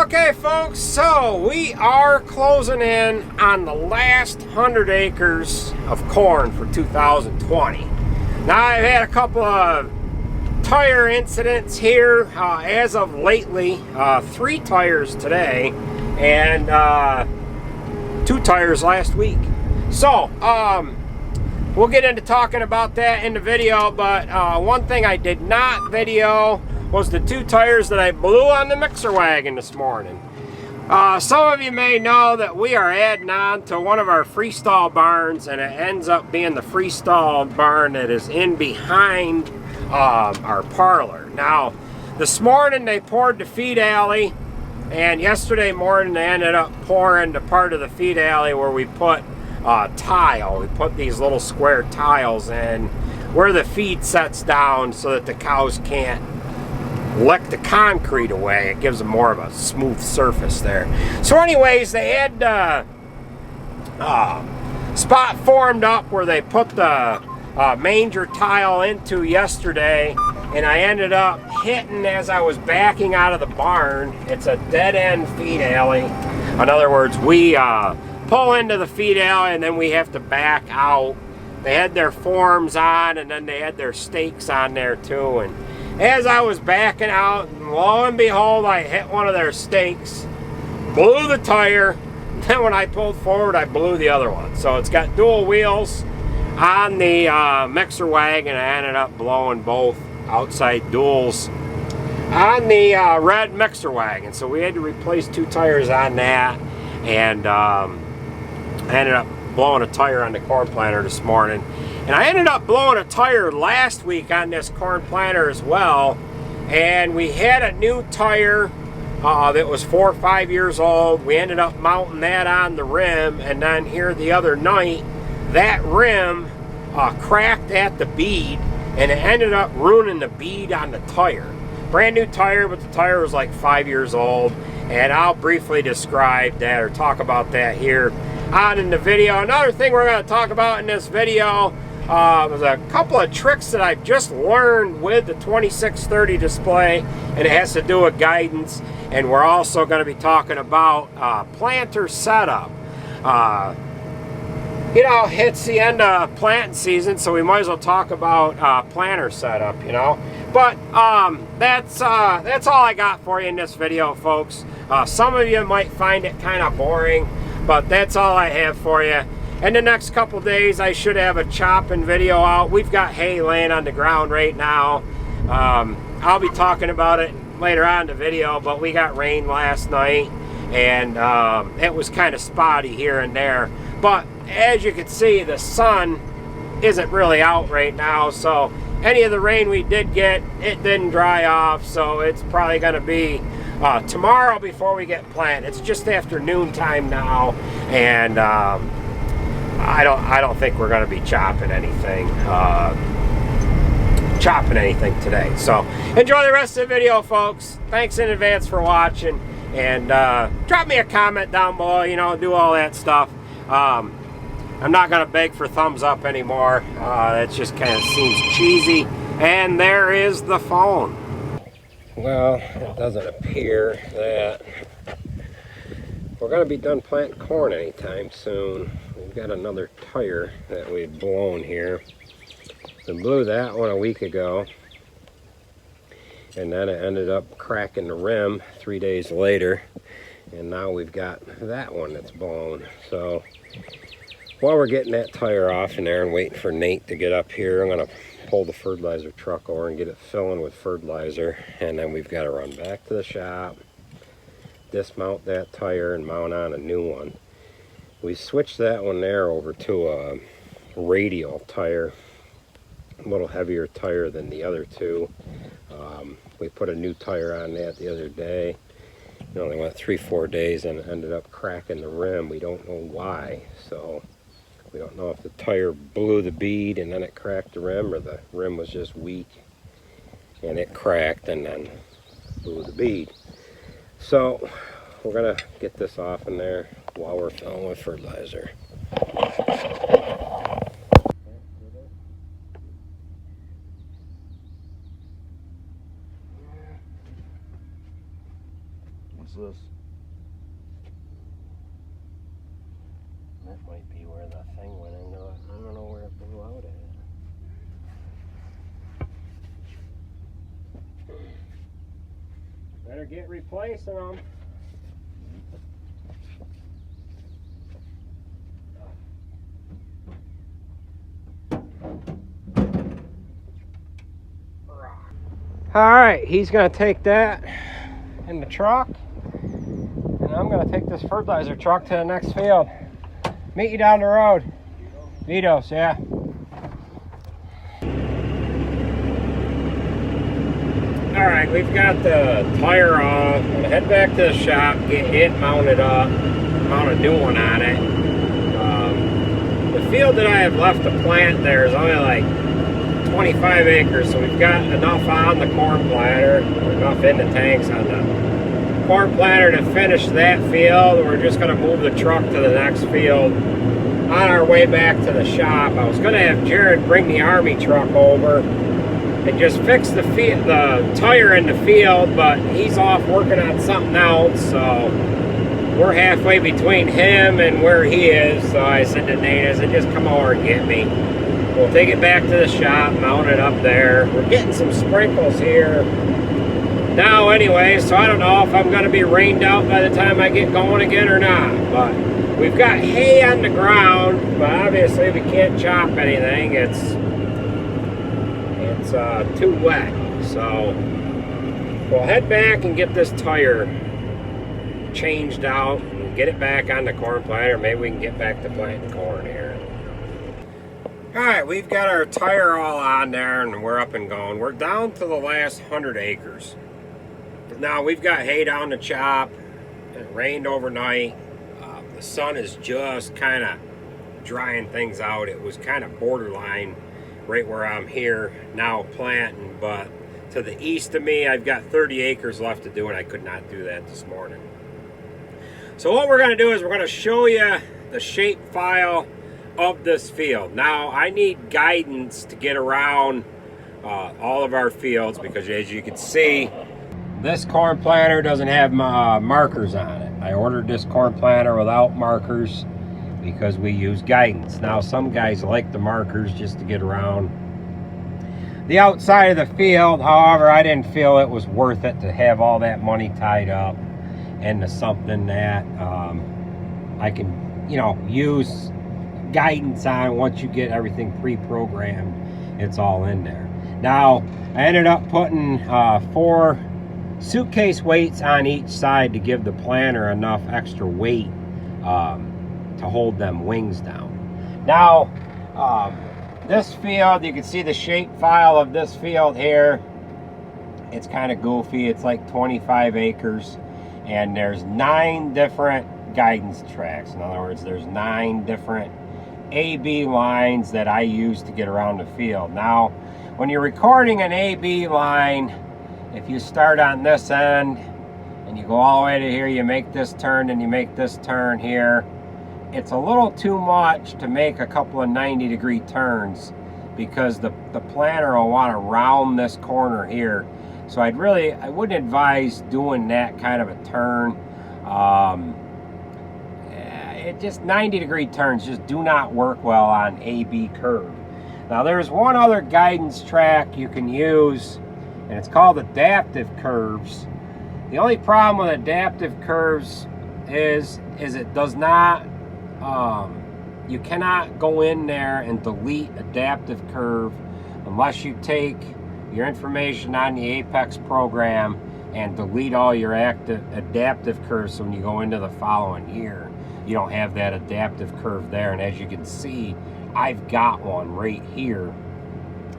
Okay, folks, so we are closing in on the last 100 acres of corn for 2020. Now, I've had a couple of tire incidents here as of lately. 3 tires today and 2 tires last week. So, we'll get into talking about that in the video, but one thing I did not video was the 2 tires that I blew on the mixer wagon this morning. Some of you may know that we are adding on to one of our freestall barns, and it ends up being the freestall barn that is in behind our parlor. Now, this morning they poured the feed alley, and yesterday morning they ended up pouring the part of the feed alley where we put tile. We put these little square tiles in where the feed sets down so that the cows can't lick the concrete away. It gives them more of a smooth surface there. So anyways, they had spot formed up where they put the manger tile into yesterday, and I ended up hitting as I was backing out of the barn. It's a dead end feed alley. In other words, we pull into the feed alley and then we have to back out. They had their forms on, and then they had their stakes on there too, and as I was backing out, lo and behold, I hit one of their stakes, blew the tire. Then when I pulled forward, I blew the other one. So it's got dual wheels on the mixer wagon. I ended up blowing both outside duals on the red mixer wagon. So we had to replace 2 tires on that, and I ended up blowing a tire on the corn planter this morning. And I ended up blowing a tire last week on this corn planter as well. And we had a new tire that was 4 or 5 years old. We ended up mounting that on the rim. And then here the other night, that rim cracked at the bead, and it ended up ruining the bead on the tire. Brand new tire, but the tire was like 5 years old. And I'll briefly describe that or talk about that here on in the video. Another thing we're going to talk about in this video was a couple of tricks that I've just learned with the 2630 display, and it has to do with guidance. And we're also going to be talking about planter setup. You know, it's the end of planting season, so we might as well talk about planter setup, you know. But that's all I got for you in this video, folks. Some of you might find it kind of boring, but that's all I have for you. In the next couple days, I should have a chopping video out. We've got hay laying on the ground right now. I'll be talking about it later on in the video, but we got rain last night, and it was kind of spotty here and there. But as you can see, the sun isn't really out right now, so any of the rain we did get, it didn't dry off, so it's probably going to be tomorrow before we get planted. It's just after noon time now, and I don't think we're going to be chopping anything today. So enjoy the rest of the video, folks. Thanks in advance for watching, and drop me a comment down below, you know, do all that stuff. I'm not going to beg for thumbs up anymore. It just kind of seems cheesy. And there is the phone. Well, it doesn't appear that we're going to be done planting corn anytime soon. We've got another tire that we've blown here. We blew that one a week ago, and then it ended up cracking the rim 3 days later, and now we've got that one that's blown. So while we're getting that tire off in there and waiting for Nate to get up here, I'm going to pull the fertilizer truck over and get it filling with fertilizer, and then we've got to run back to the shop, dismount that tire, and mount on a new one. We switched that one there over to a radial tire, a little heavier tire than the other 2. We put a new tire on that the other day. It only went 3-4 days and it ended up cracking the rim. We don't know why, so we don't know if the tire blew the bead and then it cracked the rim, or the rim was just weak and it cracked and then blew the bead. So we're gonna get this off in there while we're filling with fertilizer. What's this? That might be where the thing went into it. I don't know where it blew out at. Better get replacing them. Alright, he's going to take that in the truck, and I'm going to take this fertilizer truck to the next field. Meet you down the road. Vito's, yeah. Alright, we've got the tire off. I'm going to head back to the shop, get it mounted up, mount a new one on it. The field that I have left to plant there is only like 25 acres, so we've got enough on the corn planter, enough in the tanks on the corn planter to finish that field. We're just going to move the truck to the next field on our way back to the shop. I was going to have Jared bring the Army truck over and just fix the tire in the field, but he's off working on something else, so we're halfway between him and where he is. So I said to Nate, I said, just come over and get me. We'll take it back to the shop, mount it up there. We're getting some sprinkles here now anyway, so I don't know if I'm going to be rained out by the time I get going again or not. But we've got hay on the ground, but obviously we can't chop anything. It's too wet. So we'll head back and get this tire changed out and get it back on the corn planter. Maybe we can get back to planting corn here. Alright, we've got our tire all on there and we're up and going. We're down to the last 100 acres. Now we've got hay down to chop. It rained overnight. The sun is just kind of drying things out. It was kind of borderline right where I'm here now planting, but to the east of me I've got 30 acres left to do, and I could not do that this morning. So what we're going to do is we're going to show you the shape file of this field. Now I need guidance to get around all of our fields, because as you can see, this corn planter doesn't have markers on it. I ordered this corn planter without markers because we use guidance. Now some guys like the markers just to get around the outside of the field. However, I didn't feel it was worth it to have all that money tied up into something that I can, use guidance on. Once you get everything pre-programmed, it's all in there. Now I ended up putting 4 suitcase weights on each side to give the planter enough extra weight to hold them wings down. Now this field, you can see the shape file of this field here. It's kind of goofy. It's like 25 acres, and there's 9 different guidance tracks. In other words, there's 9 different AB lines that I use to get around the field. Now when you're recording an AB line, if you start on this end and you go all the way to here, you make this turn and you make this turn here, it's a little too much to make a couple of 90-degree turns, because the planter will want to round this corner here. So I wouldn't advise doing that kind of a turn. It just 90-degree turns just do not work well on AB curve. Now there's one other guidance track you can use, and it's called adaptive curves. The only problem with adaptive curves is it does not, you cannot go in there and delete adaptive curve unless you take your information on the Apex program and delete all your adaptive curves. So when you go into the following year, you don't have that adaptive curve there. And as you can see, I've got one right here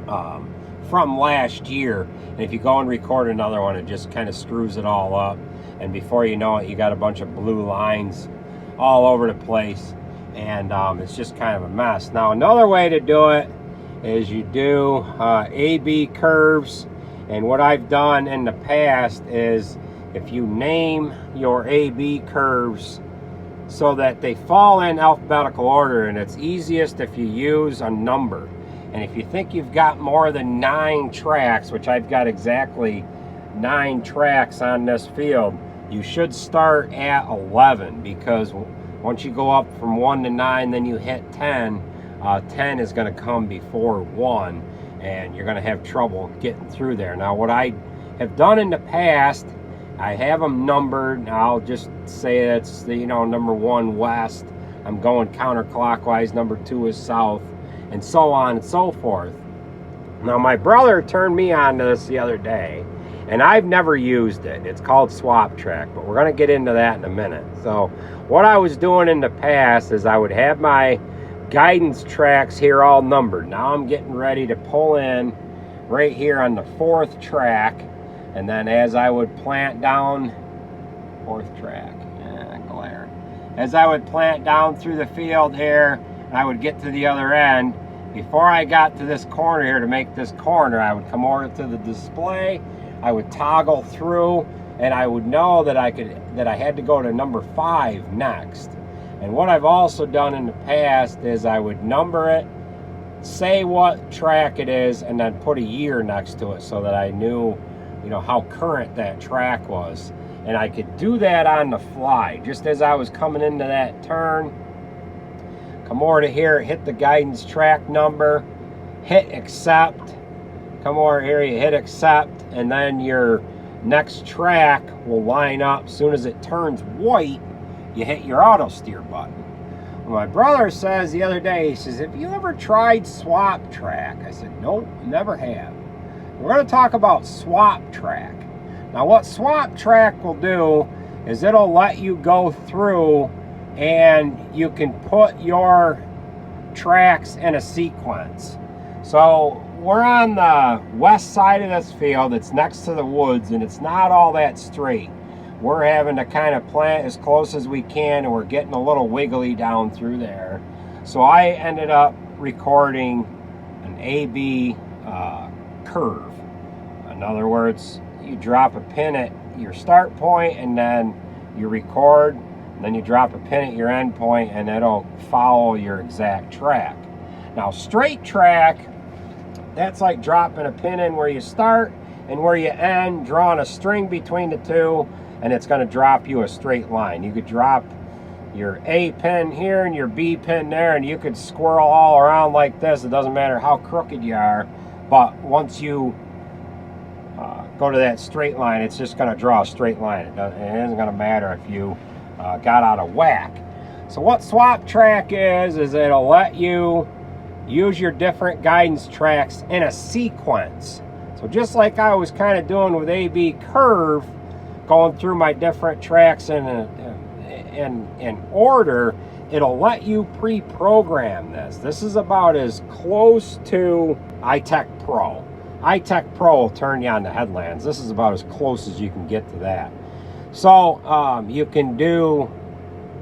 from last year. And if you go and record another one, it just kind of screws it all up. And before you know it, you got a bunch of blue lines all over the place. And it's just kind of a mess. Now another way to do it is you do AB curves. And what I've done in the past is, if you name your AB curves so that they fall in alphabetical order, and it's easiest if you use a number. And if you think you've got more than 9 tracks, which I've got exactly 9 tracks on this field, you should start at 11, because once you go up from 1 to 9, then you hit 10. 10 is going to come before 1, and you're going to have trouble getting through there. Now, what I have done in the past, I have them numbered. I'll just say that's the, number 1 west. I'm going counterclockwise. Number 2 is south, and so on and so forth. Now, my brother turned me on to this the other day, and I've never used it. It's called Swap Track, but we're going to get into that in a minute. So what I was doing in the past is I would have my guidance tracks here all numbered. Now I'm getting ready to pull in right here on the 4th track, and then as I would plant down, 4th track, glare. As I would plant down through the field here, I would get to the other end. Before I got to this corner here, to make this corner, I would come over to the display, I would toggle through, and I would know that I had to go to number 5 next. And what I've also done in the past is I would number it, say what track it is, and then put a year next to it so that I knew, how current that track was. And I could do that on the fly. Just as I was coming into that turn, come over to here, hit the guidance track number, hit accept. Come over here, you hit accept, and then your next track will line up. As soon as it turns white, you hit your auto steer button. My brother says the other day, he says, have you ever tried Swap Track? I said, nope, never have. We're going to talk about Swap Track. Now, what Swap Track will do is it'll let you go through and you can put your tracks in a sequence. So we're on the west side of this field. It's next to the woods, and it's not all that straight. We're having to kind of plant as close as we can, and we're getting a little wiggly down through there. So I ended up recording an A-B curve. In other words, you drop a pin at your start point, and then you record, and then you drop a pin at your end point, and it'll follow your exact track. Now, straight track, that's like dropping a pin in where you start and where you end, drawing a string between the two, and it's going to drop you a straight line. You could drop your A pin here and your B pin there, and you could squirrel all around like this. It doesn't matter how crooked you are, but once you go to that straight line, it's just going to draw a straight line. It isn't going to matter if you got out of whack. So what Swap Track is it'll let you use your different guidance tracks in a sequence. So just like I was kind of doing with A-B curve, going through my different tracks in order, it'll let you pre-program this. This is about as close to iTech Pro. iTech Pro will turn you on the headlands. This is about as close as you can get to that. So you can do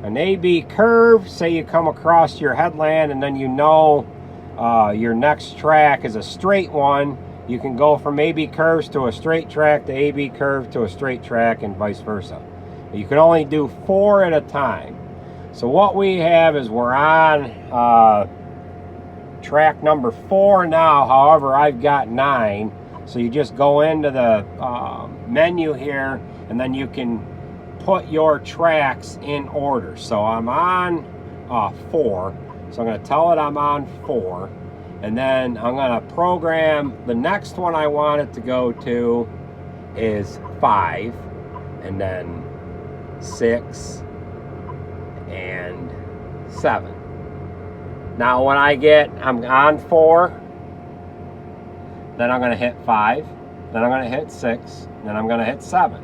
an A-B curve. Say you come across your headland, and then your next track is a straight one. You can go from A-B curves to a straight track to A-B curve to a straight track, and vice versa. You can only do 4 at a time. So what we have is we're on track number 4 now. However, I've got 9. So you just go into the menu here, and then you can put your tracks in order. So I'm on 4. So I'm going to tell it I'm on 4. And then I'm going to program the next one I want it to go to is 5, and then 6 and 7. Now when I'm on 4, then I'm going to hit 5, then I'm going to hit 6, then I'm going to hit 7.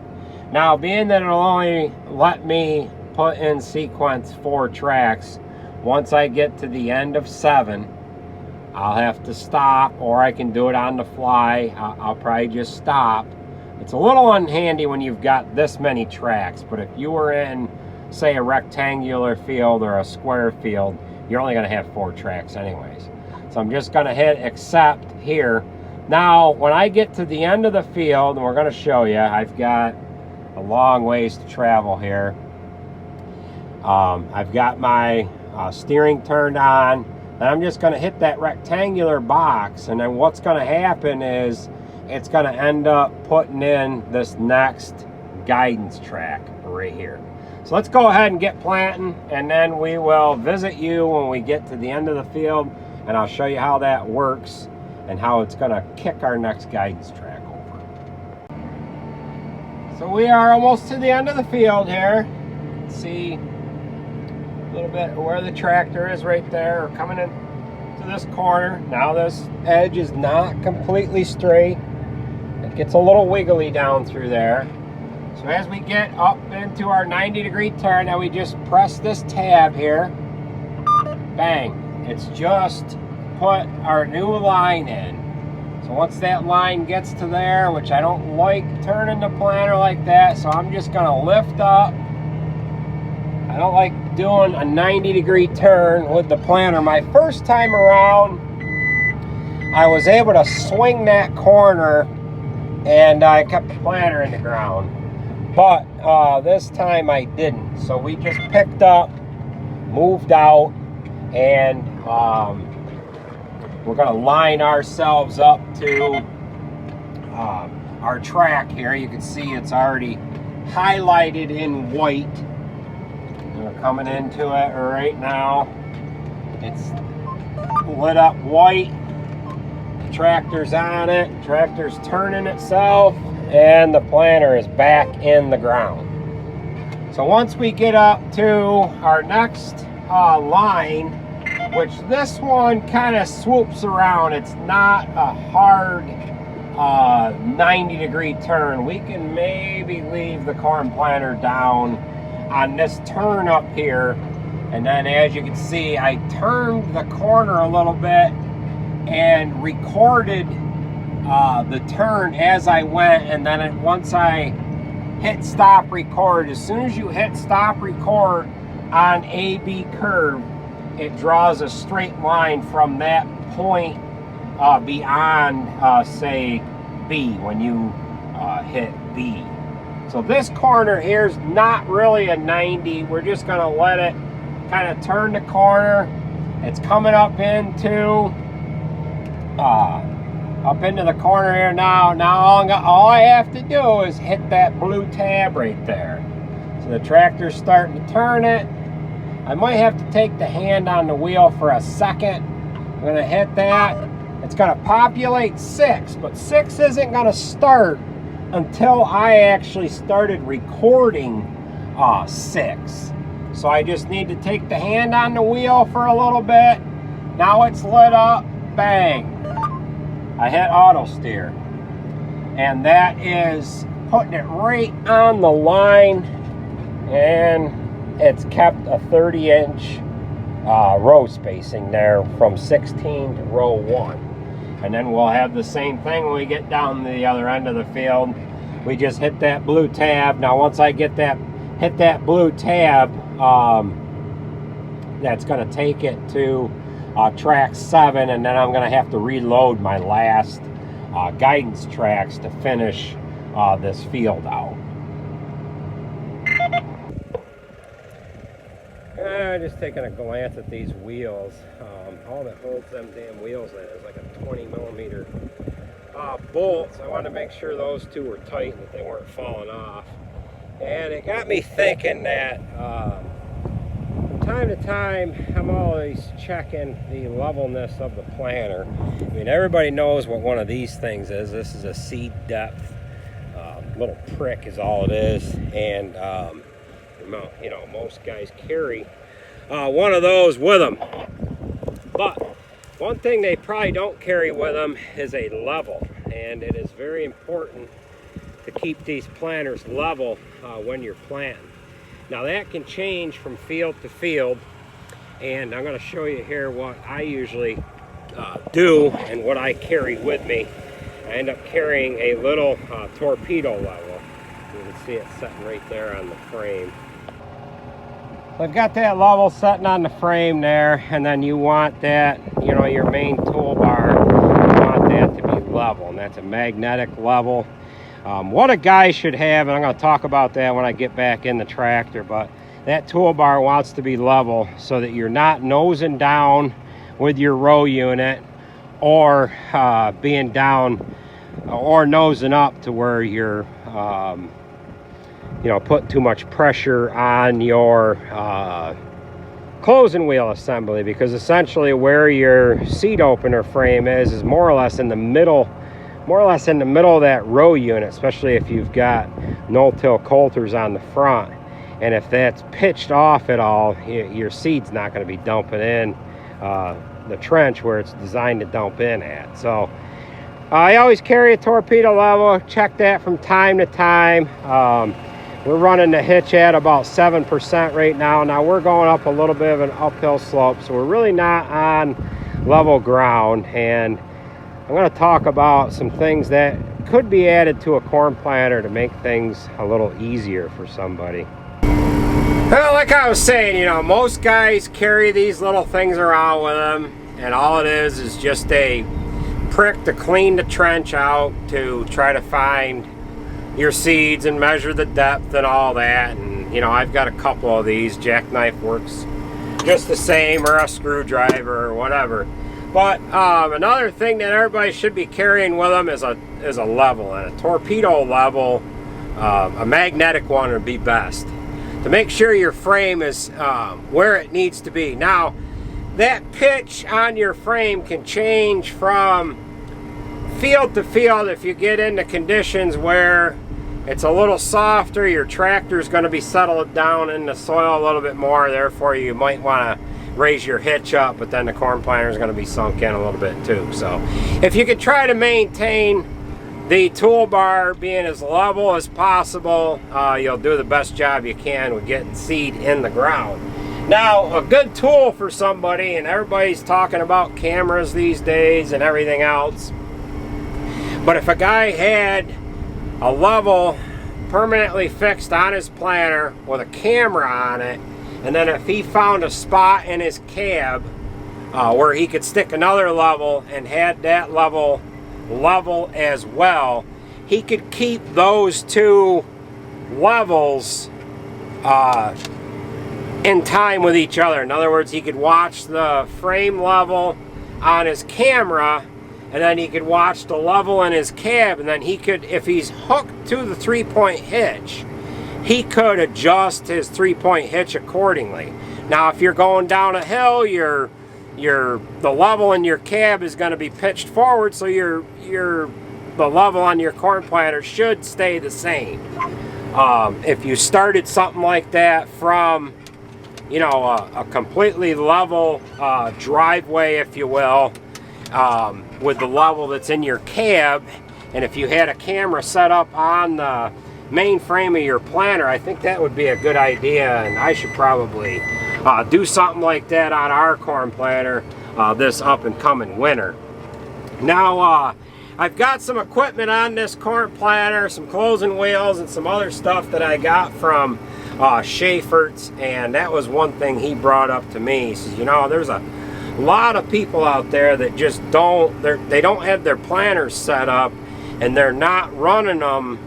Now, being that it'll only let me put in sequence 4 tracks, once I get to the end of 7, I'll have to stop, or I can do it on the fly. I'll probably just stop. It's a little unhandy when you've got this many tracks, but if you were in, say, a rectangular field or a square field, you're only going to have 4 tracks anyways. So I'm just going to hit accept here. Now, when I get to the end of the field, and we're going to show you, I've got a long ways to travel here. I've got my steering turned on, and I'm just going to hit that rectangular box, and then what's going to happen is it's going to end up putting in this next guidance track. right here. So let's go ahead and get planting, and then we will visit you when we get to the end of the field, and I'll show you how that works and how it's gonna kick our next guidance track over. So we are almost to the end of the field here. See a little bit where the tractor is right there. We're coming in to this corner. Now this edge is not completely straight. It gets a little wiggly down through there. So as we get up into our 90-degree turn, now we just press this tab here. Bang. It's just put our new line in. So once that line gets to there, which I don't like turning the planter like that, so I'm just gonna lift up. I don't like doing a 90-degree turn with the planter. My first time around, I was able to swing that corner and I kept the planter in the ground. But this time I didn't. So we just picked up, moved out, and we're gonna line ourselves up to our track here. You can see it's already highlighted in white. We're coming into it right now. It's lit up white. The tractor's on it. The tractor's turning itself, and the planter is back in the ground. So once we get up to our next line, which this one kind of swoops around, it's not a hard 90-degree turn. We can maybe leave the corn planter down on this turn up here, and then as you can see, I turned the corner a little bit and recorded the turn as I went, and then once I hit stop record, as soon as you hit stop record on AB curve, it draws a straight line from that point beyond say B when you hit B. So this corner here is not really a 90. We're just gonna let it kind of turn the corner. It's coming up into the corner here now. Now all I have to do is hit that blue tab right there. So the tractor's starting to turn it. I might have to take the hand on the wheel for a second. I'm gonna hit that. It's gonna populate 6, but 6 isn't gonna start until I actually started recording 6. So I just need to take the hand on the wheel for a little bit. Now it's lit up, bang. I hit auto steer. And that is putting it right on the line, and it's kept a 30-inch row spacing there from 16 to row 1. And then we'll have the same thing when we get down the other end of the field. We just hit that blue tab. Now once I get that, hit that blue tab, that's gonna take it to track 7, and then I'm gonna have to reload my last guidance tracks to finish this field out. Just taking a glance at these wheels. All that holds them damn wheels in is like a 20mm bolts. I wanted to make sure those two were tight and that they weren't falling off. And it got me thinking that from time to time I'm always checking the levelness of the planter. I mean, everybody knows what one of these things is. This is a seed depth. Little prick is all it is. And you know, most guys carry one of those with them. But one thing they probably don't carry with them is a level, and it is very important to keep these planters level when you're planting. Now that can change from field to field, and I'm going to show you here what I usually do and what I carry with me. I end up carrying a little torpedo level. You can see it sitting right there on the frame. So I've got that level setting on the frame there, and then you want that, you know, your main toolbar, you want that to be level, and that's a magnetic level. What a guy should have, and I'm going to talk about that when I get back in the tractor, but that toolbar wants to be level so that you're not nosing down with your row unit, or being down or nosing up to where you're you know, putting too much pressure on your closing wheel assembly, because essentially where your seat opener frame is more or less in the middle, of that row unit, especially if you've got no-till coulters on the front. And if that's pitched off at all, your seat's not going to be dumping in the trench where it's designed to dump in at. So I always carry a torpedo level, check that from time to time. We're running the hitch at about 7% right now. Now we're going up a little bit of an uphill slope, so we're really not on level ground. And I'm going to talk about some things that could be added to a corn planter to make things a little easier for somebody. Well, like I was saying, you know, most guys carry these little things around with them, and all it is just a prick to clean the trench out, to try to find your seeds and measure the depth and all that. And you know, I've got a couple of these. Jackknife works just the same, or a screwdriver or whatever. But another thing that everybody should be carrying with them is a level, and a torpedo level, a magnetic one would be best, to make sure your frame is where it needs to be. Now, that pitch on your frame can change from field to field. If you get into conditions where it's a little softer, your tractor is going to be settled down in the soil a little bit more, therefore you might want to raise your hitch up, but then the corn planter is going to be sunk in a little bit too. So if you could try to maintain the toolbar being as level as possible, you'll do the best job you can with getting seed in the ground. Now, a good tool for somebody, and everybody's talking about cameras these days and everything else, but if a guy had a level permanently fixed on his planter with a camera on it, and then if he found a spot in his cab where he could stick another level and had that level as well, he could keep those two levels in time with each other. In other words, he could watch the frame level on his camera, and then he could watch the level in his cab, and then he could, if he's hooked to the 3-point hitch, he could adjust his 3-point hitch accordingly. Now, if you're going down a hill, the level in your cab is going to be pitched forward, so the level on your corn planter should stay the same. If you started something like that from, you know, a completely level driveway, if you will, with the level that's in your cab, and if you had a camera set up on the main frame of your planter, I think that would be a good idea, and I should probably do something like that on our corn planter this up and coming winter. Now, I've got some equipment on this corn planter, some closing wheels and some other stuff that I got from Schaefert's, and that was one thing he brought up to me. He says, you know, there's a lot of people out there that just they don't have their planters set up, and they're not running them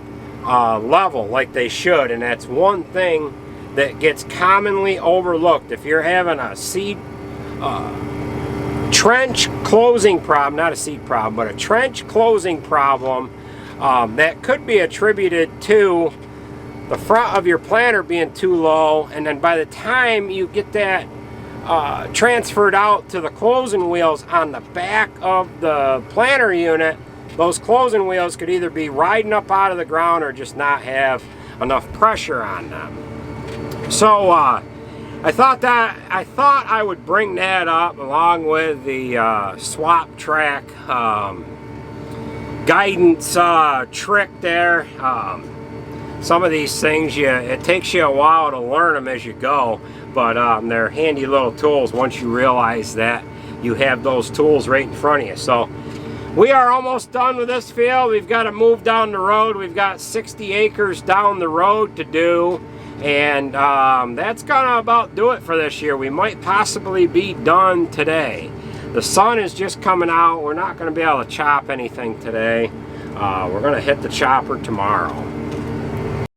level like they should, and that's one thing that gets commonly overlooked. If you're having a seed trench closing problem, not a seed problem, but a trench closing problem, that could be attributed to the front of your planter being too low, and then by the time you get that transferred out to the closing wheels on the back of the planter unit, those closing wheels could either be riding up out of the ground or just not have enough pressure on them. So I thought I would bring that up along with the swap track guidance trick there. Some of these things, it takes you a while to learn them as you go, but they're handy little tools once you realize that you have those tools right in front of you. So we are almost done with this field. We've got to move down the road. We've got 60 acres down the road to do, and that's gonna about do it for this year. We might possibly be done today. The sun is just coming out. We're not going to be able to chop anything today. We're going to hit the chopper tomorrow.